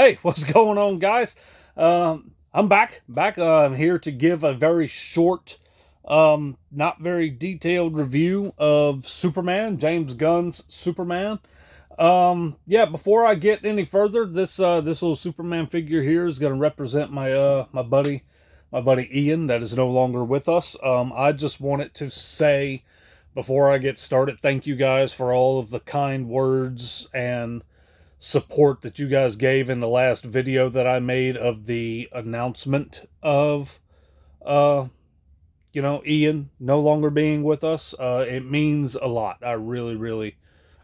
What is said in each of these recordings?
Hey, what's going on, guys? I'm back. I'm here to give a very short, not very detailed review of Superman, James Gunn's Superman. Yeah. Before I get any further, this little Superman figure here is going to represent my buddy Ian, that is no longer with us. I just wanted to say before I get started, thank you guys for all of the kind words and support that you guys gave in the last video that I made of the announcement of uh Ian no longer being with us. It means a lot. I really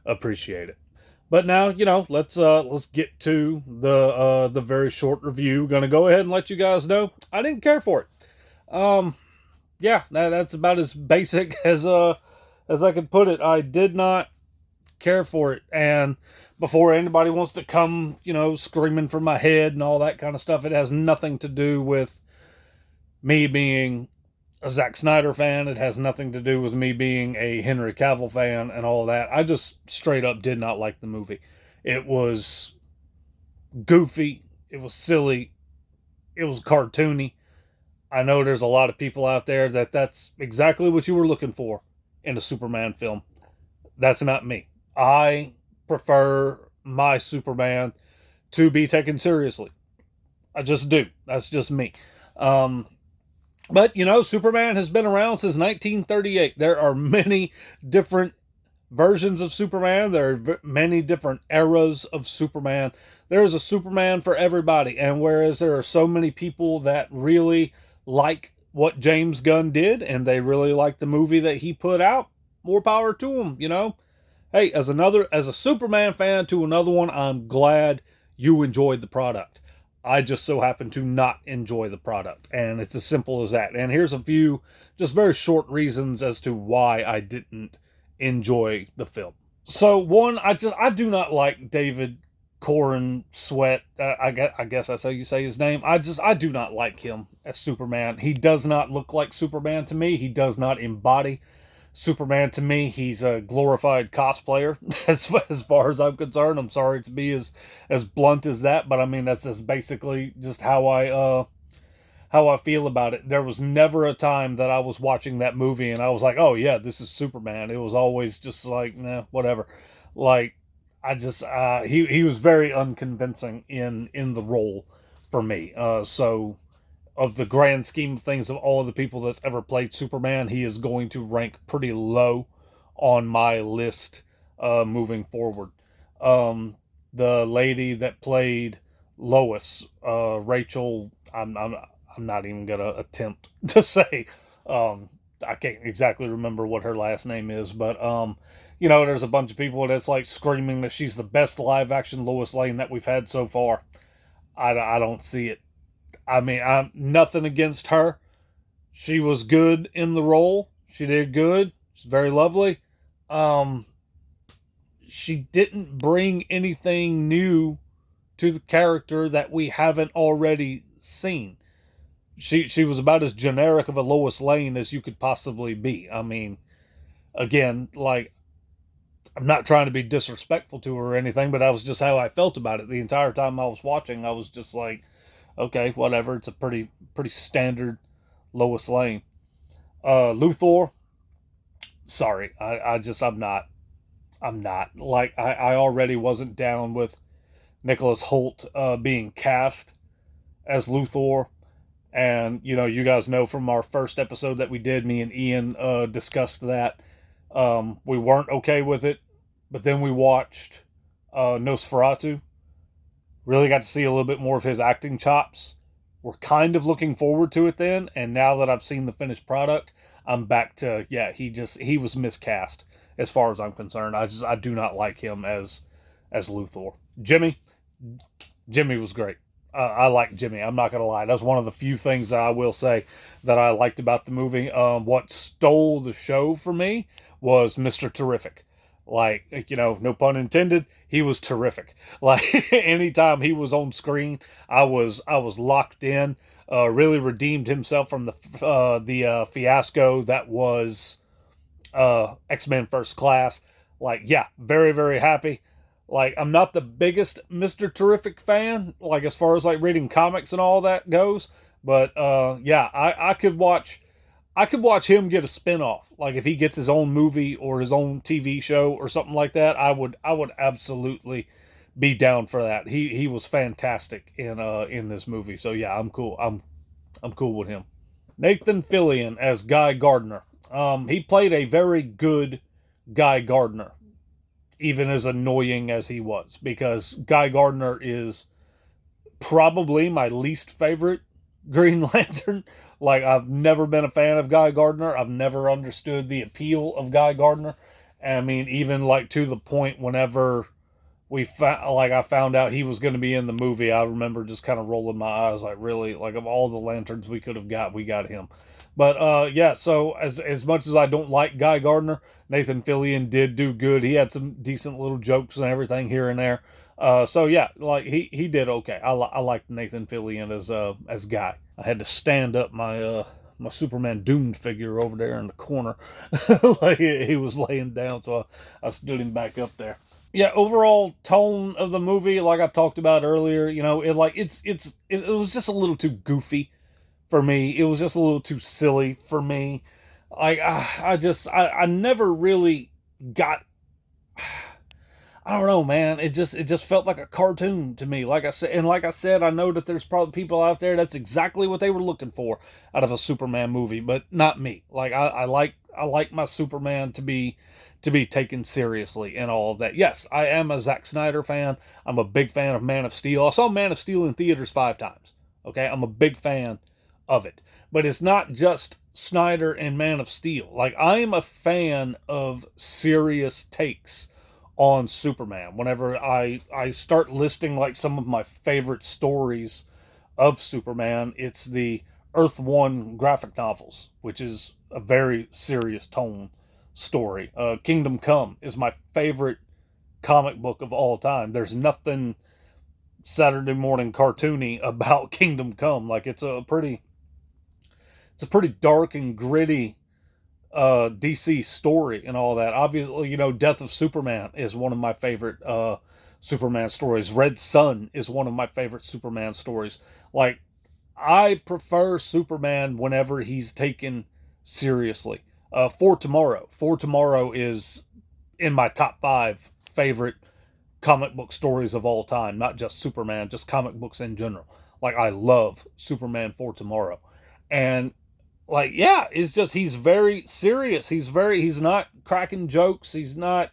appreciate it. But now, let's get to the very short review. Gonna go ahead and let you guys know I didn't care for it. Yeah, that's about as basic as I could put it. I did not care for it. And before anybody wants to come, screaming for my head and all that kind of stuff, it has nothing to do with me being a Zack Snyder fan. It has nothing to do with me being a Henry Cavill fan and all that. I just straight up did not like the movie. It was goofy. It was silly. It was cartoony. I know there's a lot of people out there that's exactly what you were looking for in a Superman film. That's not me. I prefer my Superman to be taken seriously. I just do. That's just me. Um, but Superman has been around since 1938. There are many different versions of Superman. There are many different eras of Superman. There is a Superman for everybody. And whereas there are so many people that really like what James Gunn did and they really like the movie that he put out, more power to them. Hey, as a Superman fan to another one, I'm glad you enjoyed the product. I just so happen to not enjoy the product, and it's as simple as that. And here's a few just very short reasons as to why I didn't enjoy the film. So one, I do not like David Corin Sweat. I guess that's how you say his name. I do not like him as Superman. He does not look like Superman to me. He does not embody Superman to me. He's a glorified cosplayer as far as I'm concerned. I'm sorry to be as blunt as that, but I mean that's basically just how I feel about it. There was never a time that I was watching that movie and I was like, "Oh yeah, this is Superman." It was always just like, "Nah, whatever." Like I just he was very unconvincing in the role for me. So of the grand scheme of things, of all of the people that's ever played Superman, he is going to rank pretty low on my list moving forward. Um, the lady that played Lois, Rachel, I'm not even gonna attempt to say. Um, I can't exactly remember what her last name is, but there's a bunch of people that's like screaming that she's the best live action Lois Lane that we've had so far. I don't see it. I mean, I'm nothing against her. She was good in the role. She did good. She's very lovely. Um, she didn't bring anything new to the character that we haven't already seen. She was about as generic of a Lois Lane as you could possibly be. I mean, again, like I'm not trying to be disrespectful to her or anything, but that was just how I felt about it the entire time I was watching. I was just like, okay, whatever. It's a pretty standard Lois Lane. Luthor, sorry, I'm not like I already wasn't down with Nicholas Holt being cast as Luthor, and you guys know from our first episode that we did, me and Ian discussed that. We weren't okay with it, but then we watched Nosferatu. Really got to see a little bit more of his acting chops. We're kind of looking forward to it then, and now that I've seen the finished product, I'm back to yeah, he was miscast as far as I'm concerned. I do not like him as Luthor. Jimmy was great. I like Jimmy. I'm not gonna lie. That's one of the few things that I will say that I liked about the movie. What stole the show for me was Mr. Terrific. Like, no pun intended, he was terrific. Like anytime he was on screen, I was locked in. Really redeemed himself from the fiasco that was X-Men First Class. Like, yeah, very happy. Like, I'm not the biggest Mr. Terrific fan, like as far as like reading comics and all that goes. But yeah, I could watch him get a spinoff. Like if he gets his own movie or his own TV show or something like that, I would absolutely be down for that. He was fantastic in this movie. So yeah, I'm cool with him. Nathan Fillion as Guy Gardner. He played a very good Guy Gardner, even as annoying as he was, because Guy Gardner is probably my least favorite Green Lantern. Like, I've never been a fan of Guy Gardner. I've never understood the appeal of Guy Gardner. I mean, even like to the point whenever I found out he was going to be in the movie, I remember just kind of rolling my eyes, like, really, like, of all the lanterns we could have got, we got him. But yeah, so as much as I don't like Guy Gardner, Nathan Fillion did do good. He had some decent little jokes and everything here and there. So yeah, like he did okay. I liked Nathan Fillion as Guy. I had to stand up my Superman doomed figure over there in the corner, like he was laying down, so I stood him back up there. Yeah, overall tone of the movie, like I talked about earlier, you know, it was just a little too goofy for me. It was just a little too silly for me. Like I never really got. I don't know, man. It just felt like a cartoon to me. Like I said, I know that there's probably people out there that's exactly what they were looking for out of a Superman movie, but not me. Like I like my Superman to be taken seriously and all of that. Yes, I am a Zack Snyder fan. I'm a big fan of Man of Steel. I saw Man of Steel in theaters 5 times. Okay, I'm a big fan of it, but it's not just Snyder and Man of Steel. Like, I am a fan of serious takes on Superman. Whenever I start listing like some of my favorite stories of Superman, it's the Earth One graphic novels, which is a very serious tone story. Kingdom Come is my favorite comic book of all time. There's nothing Saturday morning cartoony about Kingdom Come. Like, it's a pretty dark and gritty DC story and all that. Obviously, you know, Death of Superman is one of my favorite Superman stories. Red Sun is one of my favorite Superman stories. Like, I prefer Superman whenever he's taken seriously. For Tomorrow is in my top 5 favorite comic book stories of all time. Not just Superman, just comic books in general. Like, I love Superman for Tomorrow. And like, yeah, it's just he's very serious. He's not cracking jokes. He's not,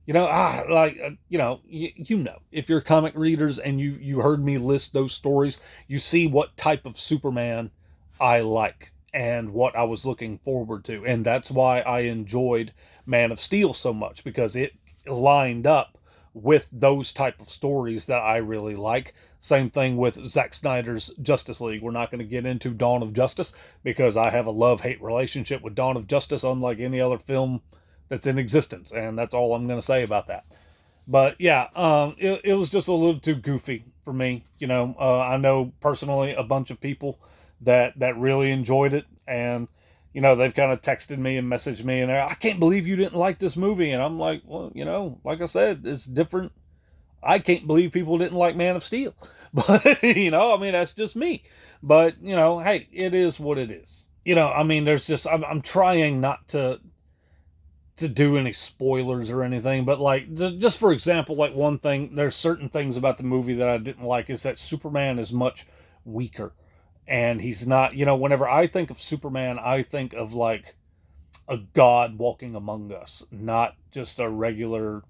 you know, you know, if you're comic readers and you heard me list those stories, you see what type of Superman I like and what I was looking forward to, and that's why I enjoyed Man of Steel so much, because it lined up with those type of stories that I really like. Same thing with Zack Snyder's Justice League. We're not going to get into Dawn of Justice because I have a love-hate relationship with Dawn of Justice, unlike any other film that's in existence, and that's all I'm going to say about that. But yeah, it was just a little too goofy for me. You know, I know personally a bunch of people that really enjoyed it, and you know, they've kind of texted me and messaged me, and I can't believe you didn't like this movie. And I'm like, well, you know, like I said, it's different. I can't believe people didn't like Man of Steel. But, you know, I mean, that's just me. But, you know, hey, it is what it is. You know, I mean, I'm trying not to do any spoilers or anything, but like, just for example, like one thing, there's certain things about the movie that I didn't like is that Superman is much weaker. And he's not, you know, whenever I think of Superman, I think of like a god walking among us, not just a regular,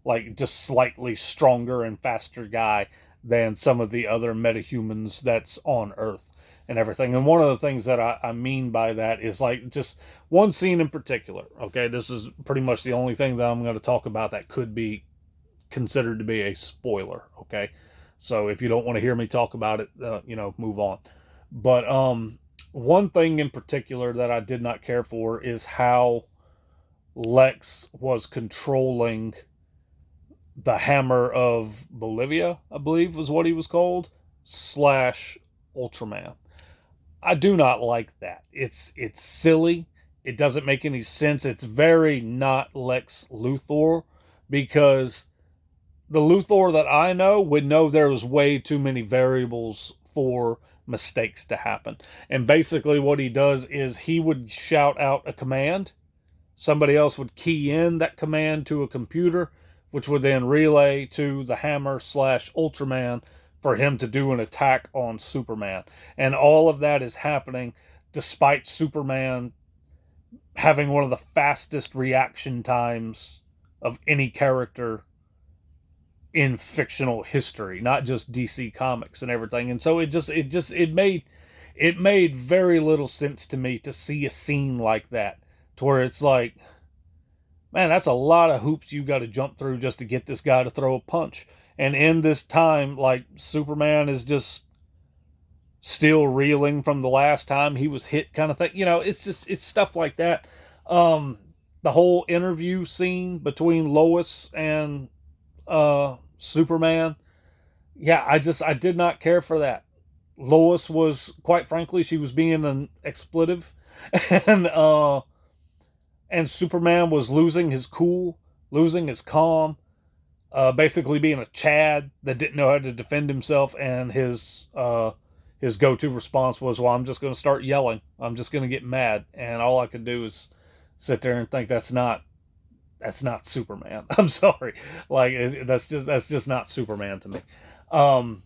like, just slightly stronger and faster guy than some of the other metahumans that's on Earth and everything. And one of the things that I mean by that is like just one scene in particular. Okay, this is pretty much the only thing that I'm going to talk about that could be considered to be a spoiler. Okay, so if you don't want to hear me talk about it, you know, move on. But one thing in particular that I did not care for is how Lex was controlling the Hammer of Bolivia, I believe was what he was called, slash Ultraman. I do not like that. It's silly. It doesn't make any sense. It's very not Lex Luthor, because the Luthor that I know would know there was way too many variables for mistakes to happen. And basically, what he does is he would shout out a command. Somebody else would key in that command to a computer, which would then relay to the Hammer slash Ultraman for him to do an attack on Superman. And all of that is happening despite Superman having one of the fastest reaction times of any character in fictional history, not just DC Comics and everything. And so it made very little sense to me to see a scene like that, to where it's like, man, that's a lot of hoops you got to jump through just to get this guy to throw a punch. And in this time, like, Superman is just still reeling from the last time he was hit, kind of thing. It's stuff like that. The whole interview scene between Lois and Superman. Yeah, I did not care for that. Lois was, quite frankly, she was being an expletive, and and Superman was losing his cool, losing his calm, basically being a Chad that didn't know how to defend himself, and his go-to response was, "Well, I'm just going to start yelling. I'm just going to get mad," and all I could do is sit there and think that's not Superman. I'm sorry, like that's just not Superman to me. Um,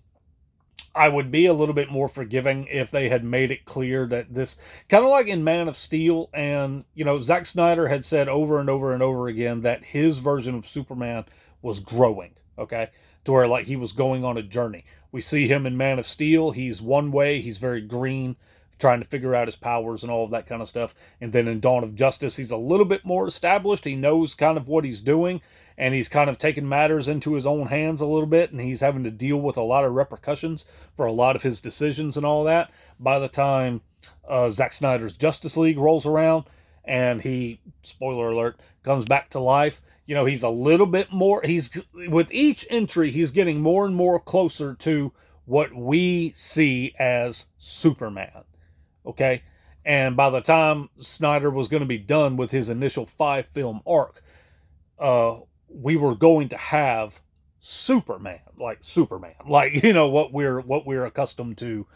I would be a little bit more forgiving if they had made it clear that this, kind of like in Man of Steel, and Zack Snyder had said over and over and over again that his version of Superman was growing, okay, to where like he was going on a journey. We see him in Man of Steel. He's one way. He's very green, trying to figure out his powers and all of that kind of stuff. And then in Dawn of Justice, he's a little bit more established. He knows kind of what he's doing, and he's kind of taken matters into his own hands a little bit, and he's having to deal with a lot of repercussions for a lot of his decisions and all that. By the time Zack Snyder's Justice League rolls around, and he, spoiler alert, comes back to life, he's a little bit more, with each entry, he's getting more and more closer to what we see as Superman. Okay? And by the time Snyder was going to be done with his initial 5-film arc, we were going to have Superman, like what we're accustomed to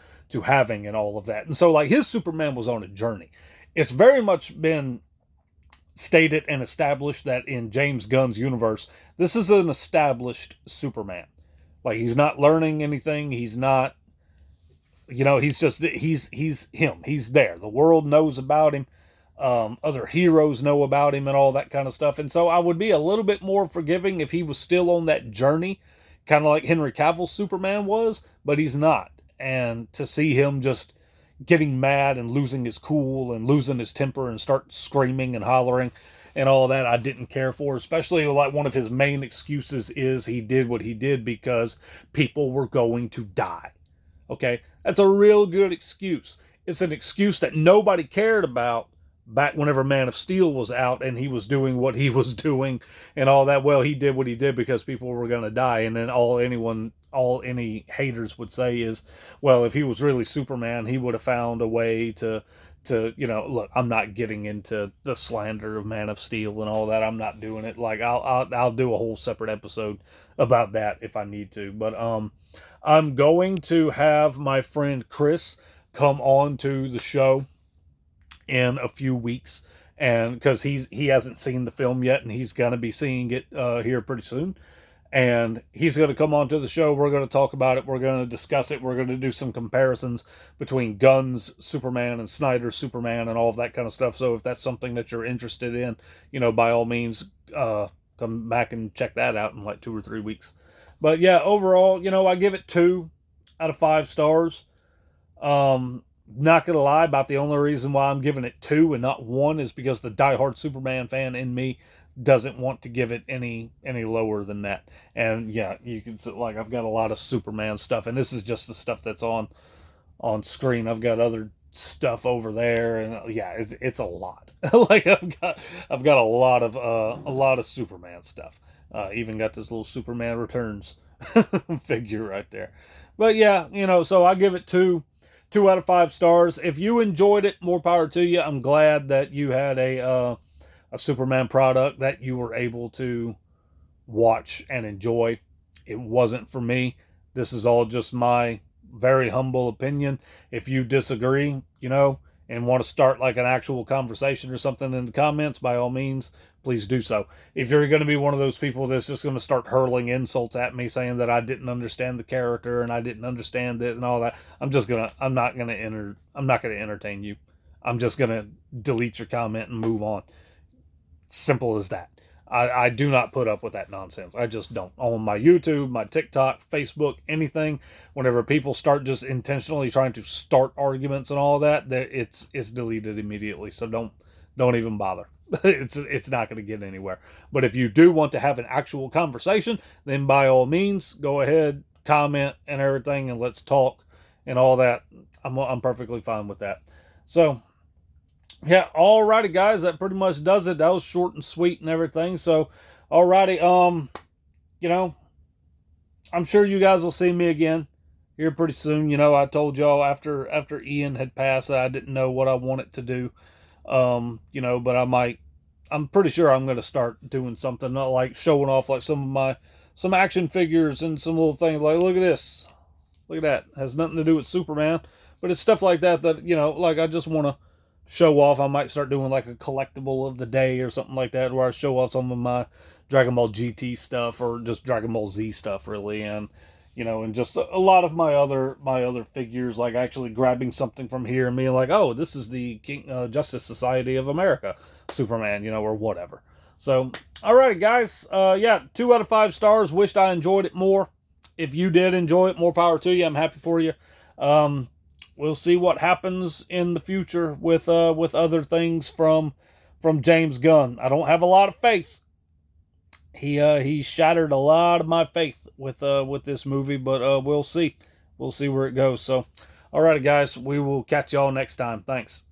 having and all of that. And so like his Superman was on a journey. It's very much been stated and established that in James Gunn's universe, this is an established Superman. Like, he's not learning anything. He's not, he's him. He's there. The world knows about him. Other heroes know about him and all that kind of stuff. And so I would be a little bit more forgiving if he was still on that journey, kind of like Henry Cavill's Superman was, but he's not. And to see him just getting mad and losing his cool and losing his temper and start screaming and hollering and all that, I didn't care for. Especially like one of his main excuses is he did what he did because people were going to die. Okay, that's a real good excuse. It's an excuse that nobody cared about back whenever Man of Steel was out and he was doing what he was doing and all that. Well, he did what he did because people were going to die. And then all any haters would say is, well, if he was really Superman, he would have found a way to look, I'm not getting into the slander of Man of Steel and all that. I'm not doing it. Like, I'll do a whole separate episode about that if I need to. But I'm going to have my friend Chris come on to the show in a few weeks, and because he hasn't seen the film yet, and he's going to be seeing it here pretty soon, and he's going to come on to the show. We're going to talk about it. We're going to discuss it. We're going to do some comparisons between Gunn's Superman and Snyder's Superman and all of that kind of stuff. So if that's something that you're interested in, by all means, come back and check that out in like 2 or 3 weeks. But yeah, overall, I give it 2 out of 5 stars. Not gonna lie, about the only reason why I'm giving it 2 and not 1 is because the diehard Superman fan in me doesn't want to give it any lower than that. And yeah, you can see, like, I've got a lot of Superman stuff, and this is just the stuff that's on screen. I've got other stuff over there, and yeah, it's a lot. Like, I've got a lot of Superman stuff. Even got this little Superman Returns figure right there. But yeah, so I give it 2 out of 5 stars. If you enjoyed it, more power to you. I'm glad that you had a Superman product that you were able to watch and enjoy. It wasn't for me. This is all just my very humble opinion. If you disagree, and want to start like an actual conversation or something in the comments, by all means, please do so. If you're going to be one of those people that's just going to start hurling insults at me saying that I didn't understand the character and I didn't understand it and all that, I'm not going to entertain you. I'm just going to delete your comment and move on. Simple as that. I do not put up with that nonsense. I just don't. On my YouTube, my TikTok, Facebook, anything, whenever people start just intentionally trying to start arguments and all that, it's deleted immediately. So don't even bother. It's not going to get anywhere. But if you do want to have an actual conversation, then by all means, go ahead, comment and everything, and let's talk and all that. I'm perfectly fine with that. So yeah, alrighty, guys, that pretty much does it. That was short and sweet and everything. So, alrighty, I'm sure you guys will see me again here pretty soon. I told y'all after Ian had passed that I didn't know what I wanted to do. But I'm pretty sure I'm gonna start doing something, not like showing off like some action figures and some little things like, look at this. Look at that. It has nothing to do with Superman. But it's stuff like that like I just wanna show off. I might start doing like a collectible of the day or something like that, where I show off some of my Dragon Ball GT stuff or just Dragon Ball Z stuff, really, and just a lot of my other figures, like actually grabbing something from here and being like, oh, this is the Justice Society of America Superman, or whatever. So, alrighty, guys, 2 out of 5 stars. Wished I enjoyed it more. If you did enjoy it, more power to you. I'm happy for you. We'll see what happens in the future with other things from James Gunn. I don't have a lot of faith. He shattered a lot of my faith with this movie, but we'll see. We'll see where it goes. So, alrighty, guys, we will catch y'all next time. Thanks.